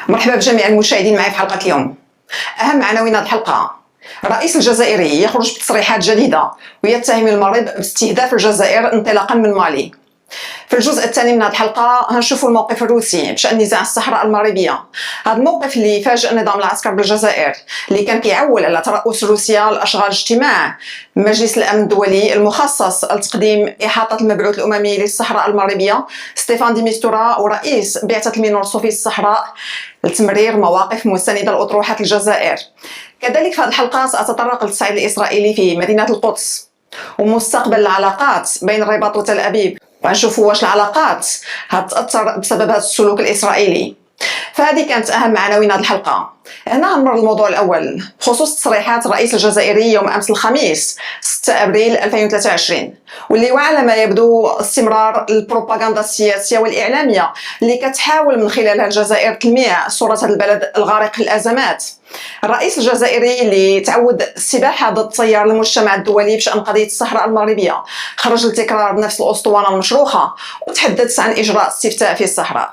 مرحبا بجميع المشاهدين معي في حلقة اليوم. أهم عناوين هذه الحلقة: الرئيس الجزائري يخرج بتصريحات جديدة ويتهم المغرب باستهداف الجزائر انطلاقا من مالي. في الجزء الثاني من هذه الحلقة هنشوفوا الموقف الروسي بشأن نزاع الصحراء المغربية. هذا الموقف اللي فاجأ النظام العسكري بالجزائر اللي كان كيعول على ترأس روسيا لأشغال اجتماع مجلس الأمن الدولي المخصص لتقديم إحاطة المبعوث الأممي للصحراء المغربية ستيفان دي ميستورا ورئيس بعثة المينورسو في الصحراء لتمرير مواقف مستندة لأطروحة الجزائر. كذلك في هذه الحلقة سأتطرق للصعيد الإسرائيلي في مدينة القدس ومستقبل العلاقات بين الرباط وتل أبيب، وغنشوفوا واش العلاقات هتأثر بسبب هذا السلوك الإسرائيلي. فهذه كانت أهم عناوين هذه الحلقة. هنا غنمر للموضوع الأول بخصوص تصريحات الرئيس الجزائري يوم أمس الخميس 6 أبريل 2023، واللي وعلى ما يبدو استمرار البروباغندا السياسية والإعلامية اللي كتحاول من خلالها الجزائر تلميع صورة هذا البلد الغارق في الأزمات. الرئيس الجزائري اللي تعود السباحة ضد تيار المجتمع الدولي بشأن قضية الصحراء المغربية خرج لتكرار نفس الأسطوانة المشروخة وتحدث عن إجراء استفتاء في الصحراء.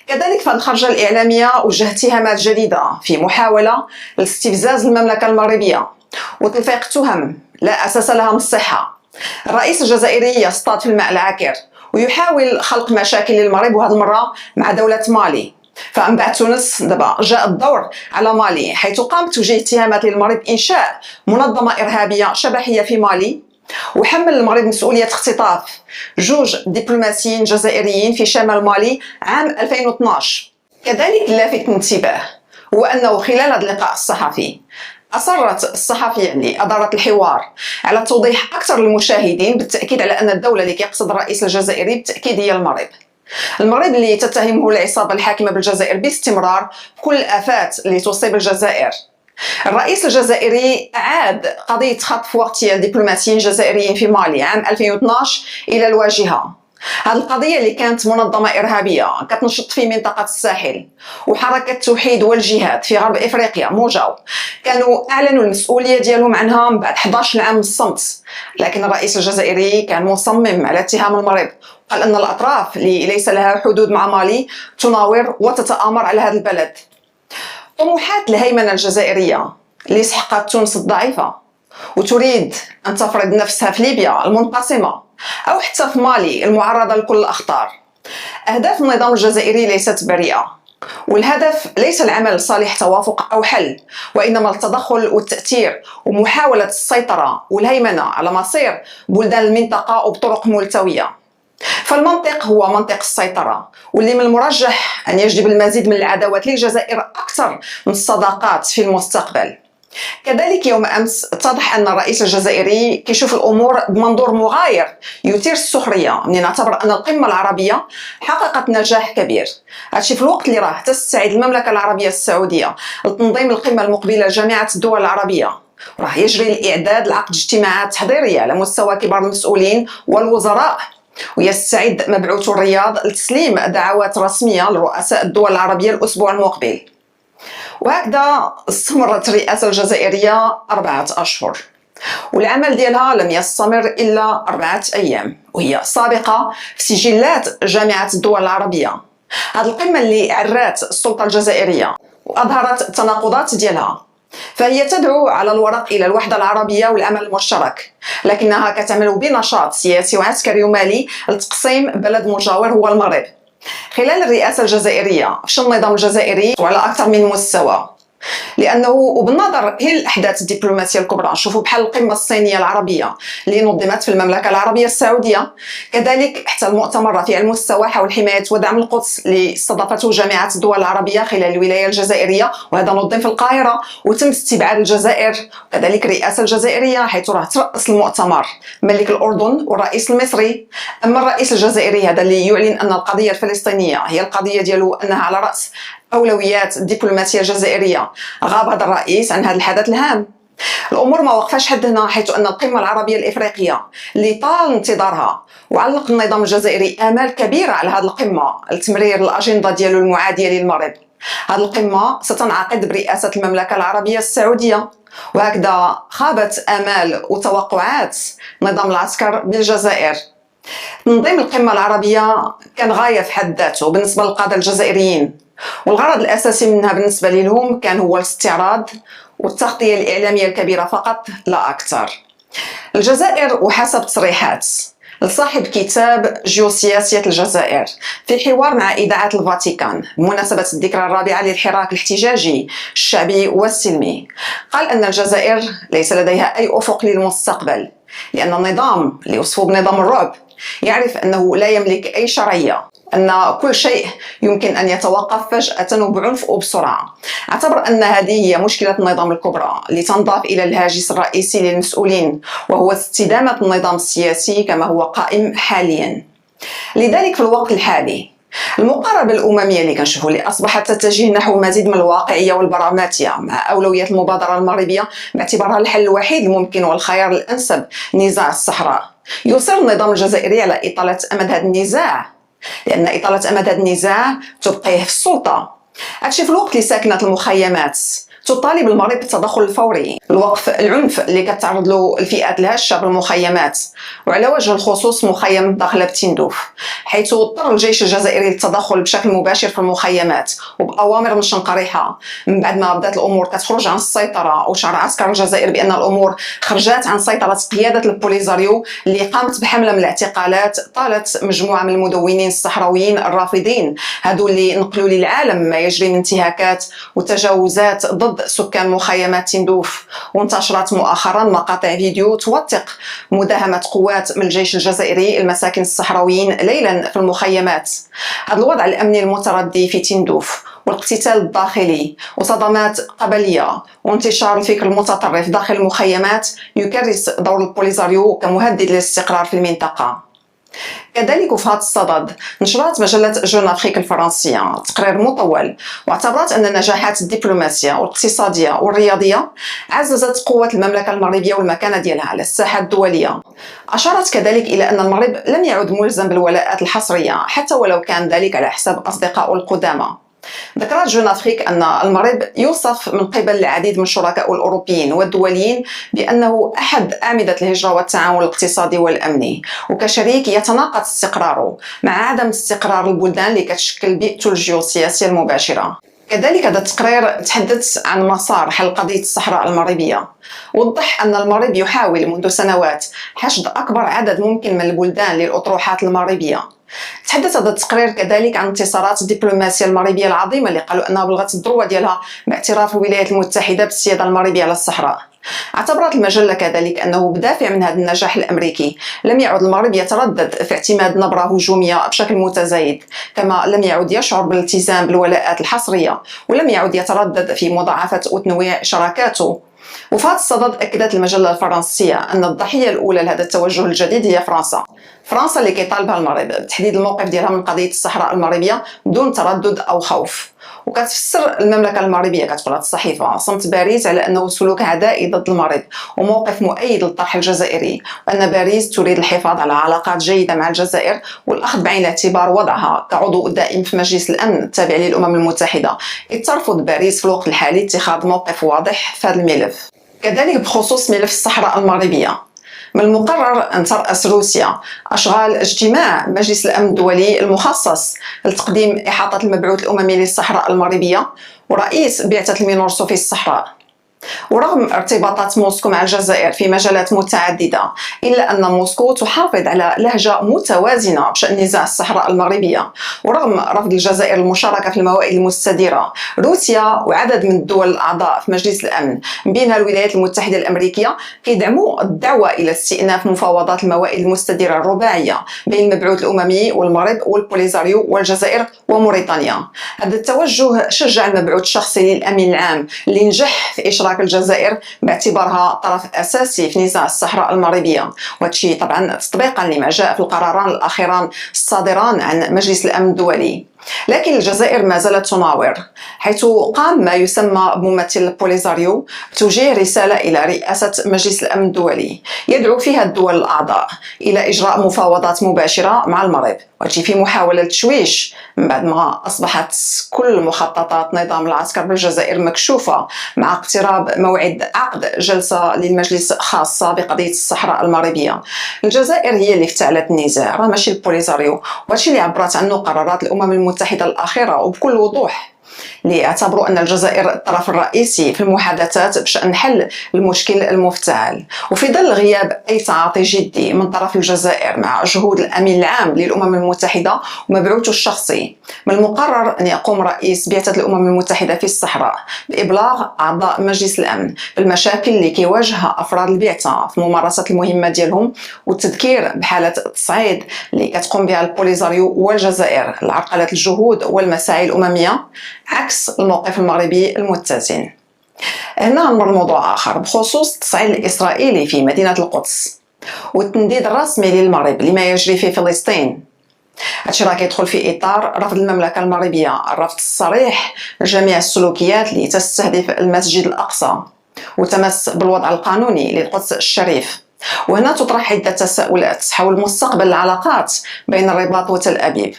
كذلك في الخرجة الإعلامية وجه اتهامات جديدة في محاولة لاستفزاز المملكة المغربية وتلفيق تهم لا أساس لها من الصحة. الرئيس الجزائري يصطاد في الماء العاكر ويحاول خلق مشاكل للمغرب، وهذه المرة مع دولة مالي. فمن بعد تونس دابا جاء الدور على مالي، حيث قامت توجه اتهامات للمغرب إنشاء منظمة إرهابية شبحية في مالي، وحمل المغرب مسؤولية اختطاف 2 دبلوماسيين جزائريين في شمال مالي عام 2012. كذلك لافت الانتباه هو أنه خلال هذا اللقاء الصحفي أصرت الصحفية اللي أدارت الحوار على التوضيح أكثر للمشاهدين بالتأكيد على أن الدولة اللي كيقصد الرئيس الجزائري بالتأكيد هي المغرب اللي تتهمه العصابة الحاكمة بالجزائر باستمرار بكل الآفات اللي تصيب الجزائر. الرئيس الجزائري أعاد قضية خطف واغتيال دبلوماسيين جزائريين في مالي عام 2012 إلى الواجهة. هذه القضية اللي كانت منظمة إرهابية كتنشط في منطقة الساحل وحركة توحيد والجهاد في غرب إفريقيا موجاو كانوا أعلنوا المسؤولية ديالهم عنها بعد 11 عام من الصمت، لكن الرئيس الجزائري كان مصمم على اتهام المغرب، قال أن الأطراف اللي ليس لها حدود مع مالي تناور وتتآمر على هذا البلد. طموحات الهيمنة الجزائرية اللي سحقت تونس الضعيفة وتريد أن تفرض نفسها في ليبيا المنقسمة أو حتى في مالي المعرضة لكل الأخطار. أهداف النظام الجزائري ليست بريئة، والهدف ليس العمل صالح توافق أو حل، وإنما التدخل والتأثير ومحاولة السيطرة والهيمنة على مصير بلدان المنطقة وبطرق ملتوية. فالمنطق هو منطق السيطرة، واللي من المرجح أن يجلب المزيد من العداوات للجزائر أكثر من الصداقات في المستقبل. كذلك يوم أمس اتضح أن الرئيس الجزائري كيشوف الأمور بمنظور مغاير يثير السخرية، من نعتبر أن القمة العربية حققت نجاح كبير. هادشي في الوقت اللي راه تستعد المملكة العربية السعودية لتنظيم القمة المقبلة لجامعة الدول العربية، وراه يجري الإعداد لعقد اجتماعات تحضيرية على مستوى كبار المسؤولين والوزراء، ويستعد مبعوث الرياض لتسليم دعوات رسمية لرؤساء الدول العربية الأسبوع المقبل. وهكذا استمرت الرئاسة الجزائرية 4 أشهر، والعمل ديالها لم يستمر إلا 4 أيام، وهي سابقة في سجلات جامعة الدول العربية. هذه القمة اللي عرات السلطة الجزائرية وأظهرت التناقضات ديالها، فهي تدعو على الورق إلى الوحدة العربية والعمل المشترك، لكنها كتعمل بنشاط سياسي وعسكري ومالي لتقسيم بلد مجاور هو المغرب. خلال الرئاسة الجزائرية فشل النظام الجزائري وعلى أكثر من مستوى، لأنه وبالنظر هي الأحداث الدبلوماسية الكبرى، نشوفوا بحال القمة الصينية العربية اللي نظمت في المملكة العربية السعودية، كذلك حتى المؤتمر رفيع المستوى حول حماية ودعم القدس اللي استضافته جامعة الدول العربية خلال الولاية الجزائرية، وهذا نظم في القاهرة وتم استبعاد الجزائر. كذلك الرئاسة الجزائرية حيث راه ترأس المؤتمر ملك الأردن والرئيس المصري. أما الرئيس الجزائري هذا اللي يعلن أن القضية الفلسطينية هي القضية ديالو، أنها على رأس أولويات الدبلوماسية الجزائرية، غاب هذا الرئيس عن هذا الحدث الهام. الأمور ما وقفاش حد هنا، حيث أن القمة العربية الإفريقية اللي طال انتظارها وعلق النظام الجزائري آمال كبيرة على هذه القمة لتمرير الأجندة ديالو المعادية للمغرب. هذه القمة ستنعقد برئاسة المملكة العربية السعودية، وهكذا خابت آمال وتوقعات نظام العسكر بالجزائر. تنظيم القمة العربية كان غاية في حد ذاته بالنسبة للقادة الجزائريين، والغرض الأساسي منها بالنسبة لهم كان هو الاستعراض والتغطية الإعلامية الكبيرة فقط لا أكثر. الجزائر وحسب تصريحات لصاحب كتاب جيوسياسية الجزائر في حوار مع إذاعة الفاتيكان بمناسبة الذكرى الرابعة للحراك الاحتجاجي الشعبي والسلمي، قال أن الجزائر ليس لديها أي أفق للمستقبل، لأن النظام اللي وصفه بنظام الرعب يعرف أنه لا يملك أي شرعية، أن كل شيء يمكن أن يتوقف فجأة وبعنف وبسرعة. اعتبر أن هذه هي مشكلة النظام الكبرى لتنضاف إلى الهاجس الرئيسي للمسؤولين، وهو استدامة النظام السياسي كما هو قائم حاليا. لذلك في الوقت الحالي المقاربة الأممية اللي كنشوفوا اللي أصبحت تتجه نحو مزيد من الواقعية والبراغماتية مع أولوية المبادرة المغربية باعتبارها الحل الوحيد الممكن والخيار الأنسب لنزاع الصحراء، يصر النظام الجزائري على إطالة أمد هذا النزاع، لأن إطالة أمد هذا النزاع تبقيه في السلطة. هادشي في الوقت اللي ساكنة المخيمات تطالب المغرب بالتدخل الفوري لوقف العنف اللي كتعرض له الفئات الهشة بالمخيمات، وعلى وجه الخصوص مخيم الداخلة بتندوف، حيث اضطر الجيش الجزائري للتدخل بشكل مباشر في المخيمات وبأوامر مش قريحة من بعد ما بدات الأمور كتخرج عن السيطرة، وشعر عسكر الجزائر بأن الأمور خرجت عن سيطرة قيادة البوليزاريو اللي قامت بحملة من الاعتقالات طالت مجموعة من المدونين الصحراويين الرافضين هادو اللي نقلوا للعالم ما يجري من انتهاكات وتجاوزات ضد سكان مخيمات تندوف. وانتشرت مؤخرا مقاطع فيديو توثق مداهمة قوات من الجيش الجزائري المساكن الصحراويين ليلا في المخيمات. هذا الوضع الأمني المتردي في تندوف والاقتتال الداخلي وصدمات قبلية وانتشار الفكر المتطرف داخل المخيمات يكرس دور البوليزاريو كمهدد للاستقرار في المنطقة. كذلك في هذا الصدد نشرت مجلة جون أفريك الفرنسية تقرير مطول، واعتبرت أن النجاحات الدبلوماسية والاقتصادية والرياضية عززت قوة المملكة المغربية والمكانة ديالها على الساحة الدولية. أشارت كذلك إلى أن المغرب لم يعد ملزم بالولاءات الحصرية حتى ولو كان ذلك على حساب أصدقائه القدامى. ذكرت جون أفريك أن المغرب يوصف من قبل العديد من الشركاء الأوروبيين والدوليين بأنه أحد أعمدة الهجرة والتعاون الاقتصادي والأمني، وكشريك يتناقض استقراره مع عدم استقرار البلدان اللي كتشكل بيئته الجيوسياسية المباشرة. كذلك هذا التقرير تحدث عن مسار حل قضية الصحراء المغربية، وضح أن المغرب يحاول منذ سنوات حشد أكبر عدد ممكن من البلدان للأطروحات المغربية. تحدث هذا التقرير كذلك عن انتصارات الدبلوماسية المغربية العظيمة اللي قالوا أنها بلغت الذروة ديالها باعتراف الولايات المتحدة بالسيادة المغربية على الصحراء. اعتبرت المجلة كذلك أنه بدافع من هذا النجاح الأمريكي لم يعد المغرب يتردد في اعتماد نبرة هجومية بشكل متزايد، كما لم يعد يشعر بالالتزام بالولاءات الحصرية، ولم يعد يتردد في مضاعفة وتنويع شراكاته. وفي هذا الصدد أكدت المجلة الفرنسية أن الضحية الأولى لهذا التوجه الجديد هي فرنسا اللي كيطالبها المغرب بتحديد الموقف ديالها من قضية الصحراء المغربية بدون تردد أو خوف. وكتفسر المملكة المغربية كتقول هذه الصحيفة صمت باريس على أنه سلوك عدائي ضد المغرب وموقف مؤيد للطرح الجزائري، وأن باريس تريد الحفاظ على علاقات جيدة مع الجزائر والأخذ بعين الاعتبار وضعها كعضو دائم في مجلس الأمن التابع للأمم المتحدة، إذ ترفض باريس في الوقت الحالي اتخاذ موقف واضح في هذا الملف. كذلك بخصوص ملف الصحراء المغربية، من المقرر أن ترأس روسيا أشغال اجتماع مجلس الأمن الدولي المخصص لتقديم إحاطة المبعوث الأممي للصحراء المغربية ورئيس بعثة المينورسو في الصحراء. ورغم ارتباطات موسكو مع الجزائر في مجالات متعددة، إلا أن موسكو تحافظ على لهجة متوازنة بشأن نزاع الصحراء المغربية. ورغم رفض الجزائر المشاركة في الموائد المستديرة، روسيا وعدد من الدول الأعضاء في مجلس الأمن بينها الولايات المتحدة الأمريكية كيدعموا الدعوة إلى استئناف مفاوضات الموائد المستديرة الرباعية بين المبعوث الأممي والمغرب والبوليزاريو والجزائر وموريتانيا. هذا التوجه شجع المبعوث الشخصي للأمين العام اللي نجح في إشراك الجزائر باعتبارها طرف أساسي في نزاع الصحراء المغربية، وهذا طبعا تطبيقا لما جاء في القراران الأخيران الصادران عن مجلس الأمن الدولي. لكن الجزائر ما زالت تناور، حيث قام ما يسمى بممثل البوليزاريو بتوجيه رسالة إلى رئاسة مجلس الأمن الدولي يدعو فيها الدول الأعضاء إلى إجراء مفاوضات مباشرة مع المغرب، وهذا في محاولة تشويش من بعد ما أصبحت كل مخططات نظام العسكر بالجزائر مكشوفة مع اقتراب موعد عقد جلسة للمجلس خاصة بقضية الصحراء المغربية. الجزائر هي اللي افتعلت النزاع، راه ماشي البوليزاريو، وهذا اللي عبرت عنه قرارات الأمم المتحدة الأخيرة وبكل وضوح. اللي اعتبروا أن الجزائر الطرف الرئيسي في المحادثات بشأن حل المشكل المفتعل. وفي ظل غياب أي تعاطي جدي من طرف الجزائر مع جهود الأمين العام للأمم المتحدة ومبعوثه الشخصي، من المقرر أن يقوم رئيس بعثة الأمم المتحدة في الصحراء بإبلاغ أعضاء مجلس الأمن بالمشاكل اللي كيواجهها أفراد البعثة في ممارسة المهمة ديالهم، والتذكير بحالة التصعيد اللي كتقوم بها البوليزاريو والجزائر لعرقلة الجهود والمساعي الأممية، عكس الموقف المغربي المتزن. هنا نمر لموضوع آخر بخصوص التصعيد الإسرائيلي في مدينة القدس والتنديد الرسمي للمغرب لما يجري في فلسطين. هادشي راه كيدخل في اطار رفض المملكه المغربيه الرفض الصريح لجميع السلوكيات اللي تستهدف المسجد الاقصى وتمس بالوضع القانوني للقدس الشريف. وهنا تطرح عده تساؤلات حول مستقبل العلاقات بين الرباط وتل ابيب.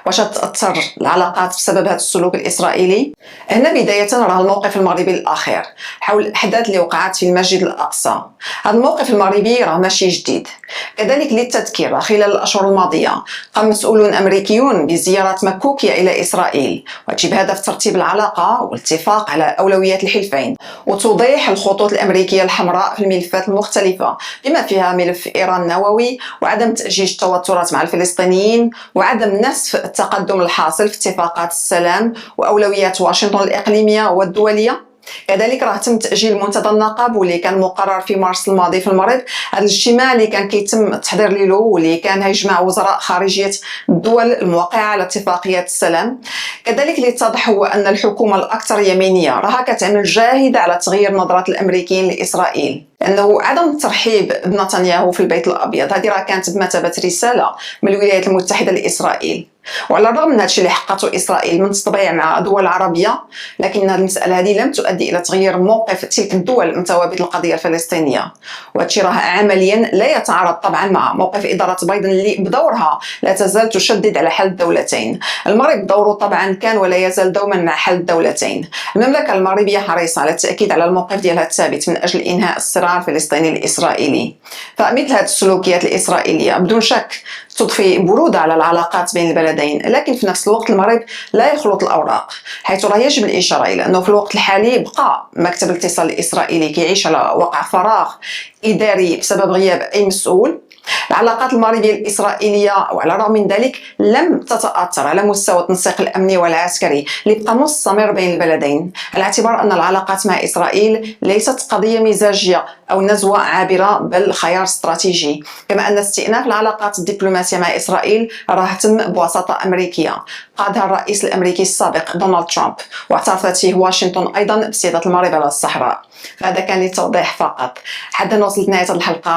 واش تأثر العلاقات بسبب هذا السلوك الإسرائيلي؟ هنا بداية راه الموقف المغربي الأخير حول الأحداث اللي وقعت في المسجد الأقصى. هذا الموقف المغربي راه ماشي جديد. كذلك للتذكير، خلال الأشهر الماضية قام مسؤولون أمريكيون بزيارات مكوكية إلى إسرائيل، وهذا بهدف ترتيب العلاقة والاتفاق على أولويات الحلفين وتوضيح الخطوط الأمريكية الحمراء في الملفات المختلفة بما فيها ملف إيران النووي وعدم تأجيج التوترات مع الفلسطينيين وعدم نسف التقدم الحاصل في اتفاقات السلام وأولويات واشنطن الإقليمية والدولية. كذلك راه تم تأجيل منتدى النقب واللي كان مقرر في مارس الماضي في المغرب. هذا الاجتماع اللي كان كيتم التحضير له واللي كان هيجمع وزراء خارجية الدول الموقعة على اتفاقيات السلام. كذلك اللي اتضح هو أن الحكومة الأكثر يمينية راها كتعمل جاهدة على تغيير نظرة الأمريكيين لإسرائيل، لأنه عدم الترحيب بنتنياهو في البيت الأبيض هذه راه كانت بمثابة رسالة من الولايات المتحدة لإسرائيل. وعلى الرغم من هادشي اللي حققته إسرائيل من تطبيع مع دول عربية، لكن هذه المسألة هذه لم تؤدي إلى تغيير موقف تلك الدول المتواجدة القضية الفلسطينية. وهادشي راه عمليا لا يتعارض طبعا مع موقف إدارة بايدن اللي بدورها لا تزال تشدد على حل الدولتين. المغرب دوره طبعا كان ولا يزال دوما مع حل الدولتين. المملكة المغربية حريصة على التأكيد على الموقف ديالها الثابت من أجل إنهاء الصراع الفلسطيني الإسرائيلي. فمثل هذه السلوكيات الإسرائيلية بدون شك تضفي برودة على العلاقات بين البلدين، لكن في نفس الوقت المغرب لا يخلط الأوراق، حيث راه يجب الإشارة إلى أنه في الوقت الحالي بقى مكتب الاتصال الإسرائيلي كيعيش على وقع فراغ إداري بسبب غياب أي مسؤول. العلاقات المغربية الإسرائيلية وعلى الرغم من ذلك لم تتأثر على مستوى التنسيق الأمني والعسكري اللي بقى مستمر بين البلدين، على اعتبار أن العلاقات مع إسرائيل ليست قضية مزاجية أو نزوة عابرة بل خيار استراتيجي، كما أن استئناف العلاقات الدبلوماسية مع إسرائيل راه تم بواسطة أمريكية قادها الرئيس الأمريكي السابق دونالد ترامب، واعترفت فيه واشنطن أيضا بسيادة المغرب على الصحراء. فهذا كان للتوضيح فقط. حتى وصلت نهاية الحلقة.